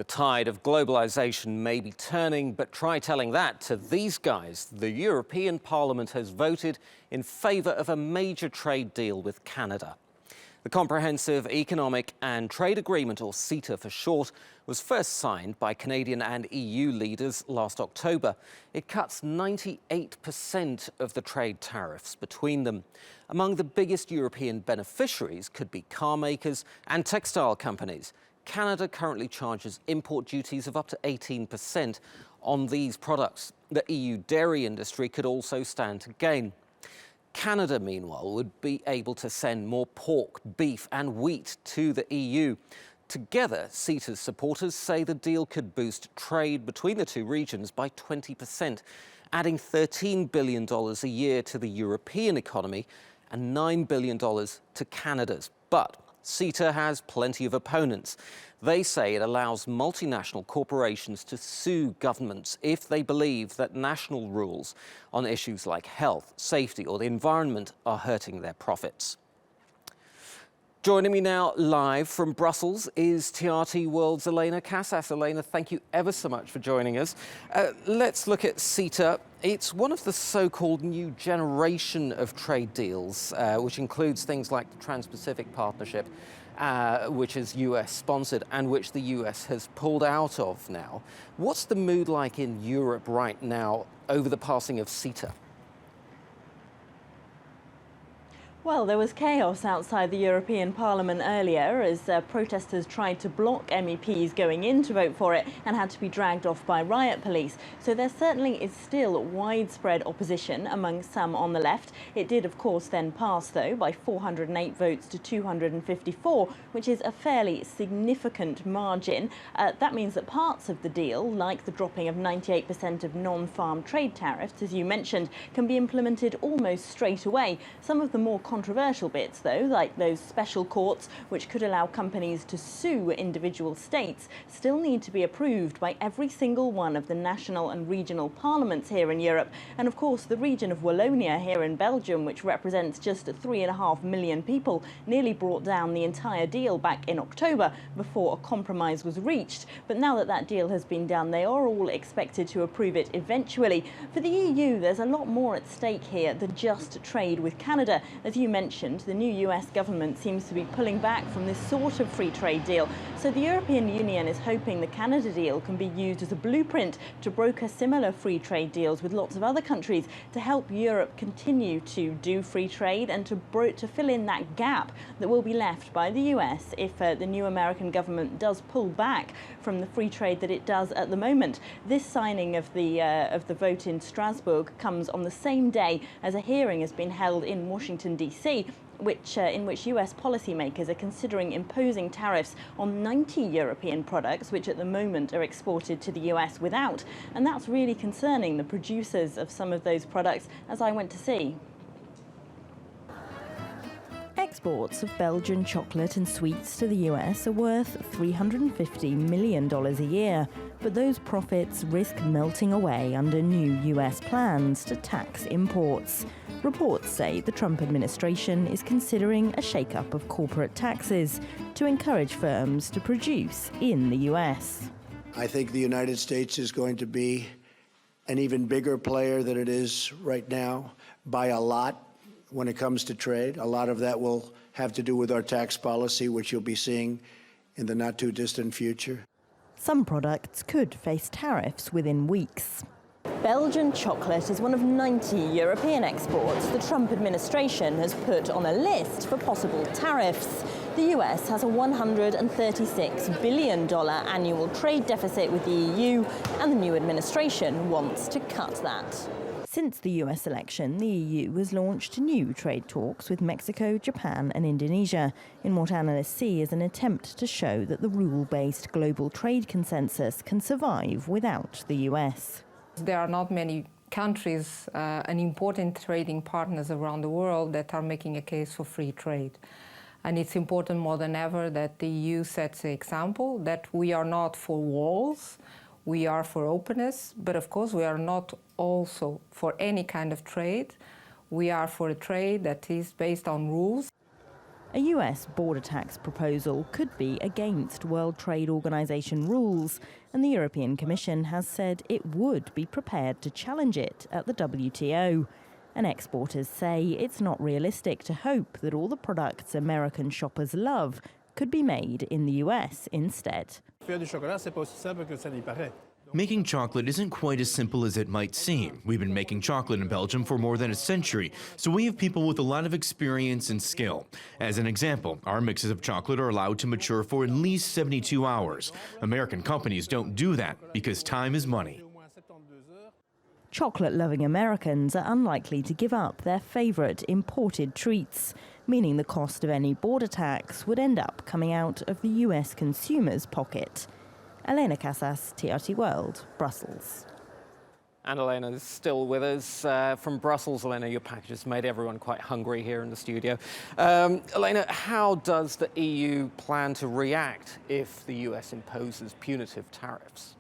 The tide of globalisation may be turning, but try telling that to these guys. The European Parliament has voted in favour of a major trade deal with Canada. The Comprehensive Economic and Trade Agreement, or CETA for short, was first signed by Canadian and EU leaders last October. It cuts 98% of the trade tariffs between them. Among the biggest European beneficiaries could be car makers and textile companies. Canada currently charges import duties of up to 18% on these products. The EU dairy industry could also stand to gain. Canada, meanwhile, would be able to send more pork, beef and wheat to the EU. Together, CETA's supporters say the deal could boost trade between the two regions by 20%, adding $13 billion a year to the European economy and $9 billion to Canada's. But CETA has plenty of opponents. They say it allows multinational corporations to sue governments if they believe that national rules on issues like health, safety or the environment are hurting their profits. Joining me now live from Brussels is TRT World's Elena Casas. Elena, thank you ever so much for joining us. Let's look at CETA. It's one of the so-called new generation of trade deals, which includes things like the Trans-Pacific Partnership, which is US-sponsored and which the US has pulled out of now. What's the mood like in Europe right now over the passing of CETA? Well, there was chaos outside the European Parliament earlier as protesters tried to block MEPs going in to vote for it and had to be dragged off by riot police. So there certainly is still widespread opposition among some on the left. It did, of course, then pass, though, by 408 votes to 254, which is a fairly significant margin. That means that parts of the deal, like the dropping of 98% of non-farm trade tariffs, as you mentioned, can be implemented almost straight away. Some of the more controversial bits, though, like those special courts which could allow companies to sue individual states, still need to be approved by every single one of the national and regional parliaments here in Europe. And of course, the region of Wallonia here in Belgium, which represents just 3.5 million people, nearly brought down the entire deal back in October before a compromise was reached. But now that that deal has been done, they are all expected to approve it eventually. For the EU, there's a lot more at stake here than just trade with Canada. As you mentioned, the new US government seems to be pulling back from this sort of free trade deal. So the European Union is hoping the Canada deal can be used as a blueprint to broker similar free trade deals with lots of other countries to help Europe continue to do free trade and to fill in that gap that will be left by the US if the new American government does pull back from the free trade that it does at the moment. This signing of the vote in Strasbourg comes on the same day as a hearing has been held in Washington, D.C. in which US policymakers are considering imposing tariffs on 90 European products, which at the moment are exported to the US without. And that's really concerning the producers of some of those products, as I went to see. Exports of Belgian chocolate and sweets to the US are worth $350 million a year, but those profits risk melting away under new US plans to tax imports. Reports say the Trump administration is considering a shake-up of corporate taxes to encourage firms to produce in the US. I think the United States is going to be an even bigger player than it is right now by a lot when it comes to trade. A lot of that will have to do with our tax policy, which you'll be seeing in the not-too-distant future. Some products could face tariffs within weeks. Belgian chocolate is one of 90 European exports the Trump administration has put on a list for possible tariffs. The US has a $136 billion annual trade deficit with the EU, and the new administration wants to cut that. Since the US election, the EU has launched new trade talks with Mexico, Japan and Indonesia, in what analysts see as an attempt to show that the rule-based global trade consensus can survive without the US. There are not many countries and important trading partners around the world that are making a case for free trade. And it's important more than ever that the EU sets the example, that we are not for walls, we are for openness, but of course we are not also for any kind of trade. We are for a trade that is based on rules. A US border tax proposal could be against World Trade Organization rules, and the European Commission has said it would be prepared to challenge it at the WTO. And exporters say it's not realistic to hope that all the products American shoppers love could be made in the US instead. Making chocolate isn't quite as simple as it might seem. We've been making chocolate in Belgium for more than a century, so we have people with a lot of experience and skill. As an example, our mixes of chocolate are allowed to mature for at least 72 hours. American companies don't do that because time is money. Chocolate-loving Americans are unlikely to give up their favourite imported treats, meaning the cost of any border tax would end up coming out of the US consumer's pocket. Elena Casas, TRT World, Brussels. And Elena is still with us from Brussels. Elena, your package has made everyone quite hungry here in the studio. Elena, how does the EU plan to react if the US imposes punitive tariffs?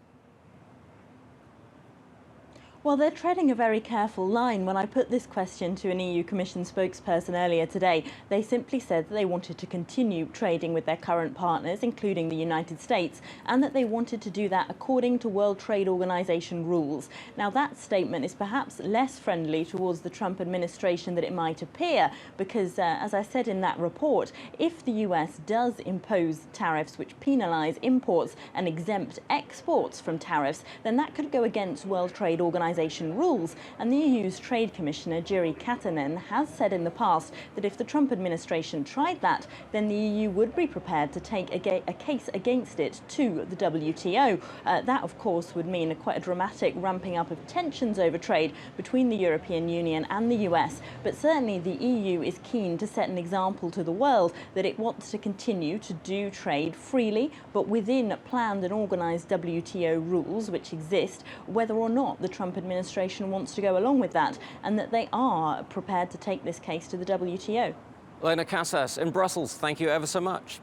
Well, they're treading a very careful line. When I put this question to an EU Commission spokesperson earlier today, they simply said that they wanted to continue trading with their current partners, including the United States, and that they wanted to do that according to World Trade Organization rules. Now, that statement is perhaps less friendly towards the Trump administration than it might appear, because, as I said in that report, if the US does impose tariffs which penalize imports and exempt exports from tariffs, then that could go against World Trade Organization rules, and the EU's Trade Commissioner Jiri Katainen has said in the past that if the Trump administration tried that, then the EU would be prepared to take a case against it to the WTO. That, of course, would mean quite a dramatic ramping up of tensions over trade between the European Union and the US, but certainly the EU is keen to set an example to the world that it wants to continue to do trade freely, but within planned and organised WTO rules which exist, whether or not the Trump administration wants to go along with that, and that they are prepared to take this case to the WTO. Elena Casas in Brussels, thank you ever so much.